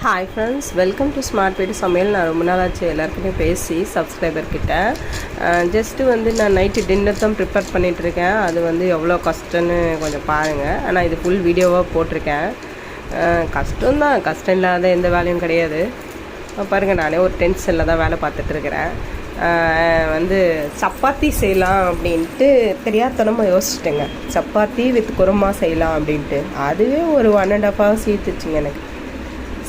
Hi friends, welcome to smart வீடு சமையல். நான் ரொம்ப நாள் ஆச்சு எல்லாருக்குமே பேசி சப்ஸ்கிரைபர்கிட்ட. ஜஸ்ட்டு நான் நைட்டு டின்னர் தான் ப்ரிப்பேர் பண்ணிகிட்ருக்கேன். அது எவ்வளோ கஷ்டம்னு கொஞ்சம் பாருங்கள். ஆனால் இது ஃபுல் வீடியோவாக போட்டிருக்கேன். கஷ்டம்தான், கஷ்டம் இல்லாத எந்த வேலையும் கிடையாது. பாருங்கள், நானே ஒரு டென்ஷனில் தான் வேலை பார்த்துட்ருக்கிறேன். சப்பாத்தி செய்யலாம் அப்படின்ட்டு தெரியாதனமாக யோசிச்சிட்டேங்க. சப்பாத்தி வித் குருமா செய்யலாம் அப்படின்ட்டு அதுவே ஒரு 1.5 hours ஈர்த்துச்சுங்க எனக்கு.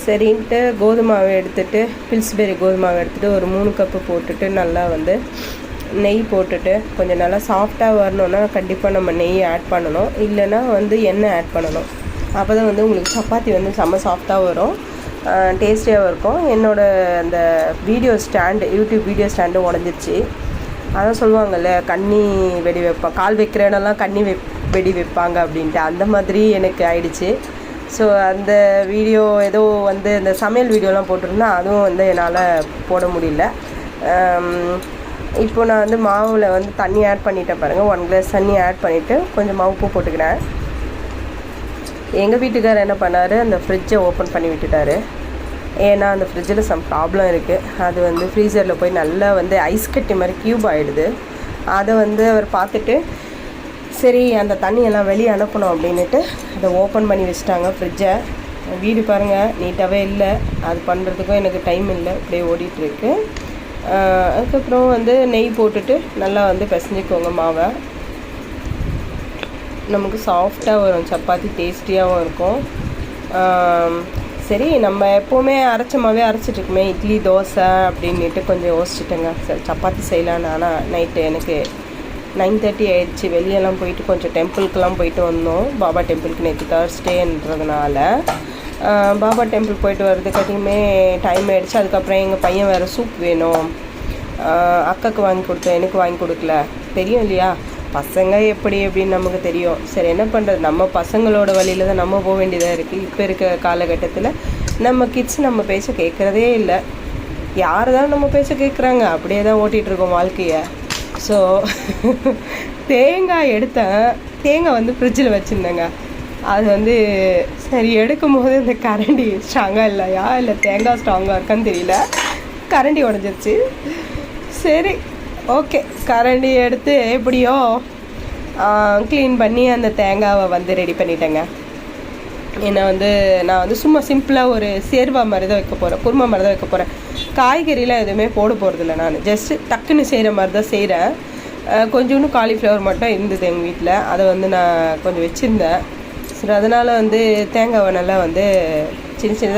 சரின்ட்டு கோதுமாவை எடுத்துகிட்டு, பில்ஸ்பெரி கோதுமாவை எடுத்துகிட்டு ஒரு 3 கப்பு போட்டுட்டு நல்லா நெய் போட்டுட்டு கொஞ்சம் நல்லா சாஃப்டாக வரணுன்னா கண்டிப்பாக நம்ம நெய் ஆட் பண்ணணும். இல்லைன்னா எண்ணெய் ஆட் பண்ணணும். அப்போ தான் உங்களுக்கு சப்பாத்தி செம்ம சாஃப்டாக வரும், டேஸ்டியாகவும் இருக்கும். என்னோடய அந்த யூடியூப் வீடியோ ஸ்டாண்டு உடஞ்சிருச்சு. அதான் சொல்லுவாங்கள்ல, கண்ணி வெடி வைப்பாங்க, கால் வைக்கிற இடம்லாம் கண்ணி வெடி வைப்பாங்க அப்படின்ட்டு. அந்த மாதிரி எனக்கு ஆயிடுச்சு. ஸோ அந்த வீடியோ ஏதோ இந்த சமையல் வீடியோலாம் போட்டிருந்தேன். அதுவும் என்னால் போட முடியல. இப்போ நான் மாவில் தண்ணி ஆட் பண்ணிட்டேன் பாருங்கள். 1 glass தண்ணி ஆட் பண்ணிவிட்டு கொஞ்சமாக உப்பு போட்டுக்கிறேன். எங்கள் வீட்டுக்காரர் என்ன பண்ணார், அந்த ஃப்ரிட்ஜை ஓப்பன் பண்ணி விட்டுட்டார். ஏன்னா அந்த ஃப்ரிட்ஜில் சம் ப்ராப்ளம் இருக்குது. அது ஃப்ரீசரில் போய் நல்லா ஐஸ் கட்டி மாதிரி க்யூப் ஆகிடுது. அதை அவர் பார்த்துட்டு சரி அந்த தண்ணியெல்லாம் வெளியே அனுப்பணும் அப்படின்ட்டு அதை ஓப்பன் பண்ணி வச்சுட்டாங்க ஃப்ரிட்ஜை. வீடு பாருங்கள், நீட்டாகவே இல்லை. அது பண்ணுறதுக்கும் எனக்கு டைம் இல்லை, அப்படியே ஓடிட்டுருக்கு. அதுக்கப்புறம் நெய் போட்டுட்டு நல்லா பிசைஞ்சிக்கோங்க மாவை. நமக்கு சாஃப்டாக வரும் சப்பாத்தி, டேஸ்டியாகவும் இருக்கும். சரி, நம்ம எப்போவுமே அரைச்சமாகவே அரைச்சிட்ருக்குமே, இட்லி தோசை அப்படின்ட்டு கொஞ்சம் யோசிச்சுட்டேங்க. சரி சப்பாத்தி செய்யலான்னு. ஆனால் நைட்டு எனக்கு 9:30 ஆயிடுச்சு. வெளியெல்லாம் போயிட்டு கொஞ்சம் டெம்பிளுக்கெலாம் போயிட்டு வந்தோம். பாபா டெம்பிளுக்கு நேற்று தேர்ஸ்டேன்றதுனால பாபா டெம்பிள் போயிட்டு வர்றதுக்காட்டியுமே டைம் ஆகிடுச்சு. அதுக்கப்புறம் எங்கள் பையன் வேறு சூப் வேணும், அக்காவுக்கு வாங்கி கொடுத்தேன், எனக்கு வாங்கி கொடுக்கல. தெரியும் இல்லையா, பசங்க எப்படி அப்படின்னு நமக்கு தெரியும். சரி என்ன பண்ணுறது, நம்ம பசங்களோட வழியில் தான் நம்ம போக வேண்டியதாக இருக்குது. இப்போ இருக்க காலகட்டத்தில் நம்ம கிட்ஸ் நம்ம பேச கேட்குறதே இல்லை. யார் தான் நம்ம பேச கேட்குறாங்க, அப்படியே தான் ஓட்டிகிட்ருக்கோம் வாழ்க்கையை. ஸோ தேங்காய் எடுத்தேன். தேங்காய் ஃப்ரிட்ஜில் வச்சுருந்தேங்க. அது சரி எடுக்கும் போது இந்த கரண்டி ஸ்ட்ராங்காக இல்லையா, இல்லை தேங்காய் ஸ்ட்ராங்காக இருக்கான்னு தெரியல, கரண்டி உடஞ்சிருச்சு. சரி ஓகே, கரண்டி எடுத்து எப்படியோ க்ளீன் பண்ணி அந்த தேங்காவை ரெடி பண்ணிட்டேங்க. ஏன்னா நான் சும்மா சிம்பிளாக ஒரு சேர்வா மாதிரி தான் வைக்க போகிறேன், குருமா மாதிரி தான் வைக்க போகிறேன். காய்கறிலாம் எதுவுமே போட போகிறதில்ல. நான் ஜஸ்ட்டு டக்குன்னு செய்கிற மாதிரி தான் செய்கிறேன். கொஞ்சோண்டு காலிஃப்ளவர் மட்டும் இருந்தது எங்கள் வீட்டில். அதை நான் கொஞ்சம் வச்சுருந்தேன். சரி அதனால் தேங்காவை நல்லா சின்ன சின்னதாக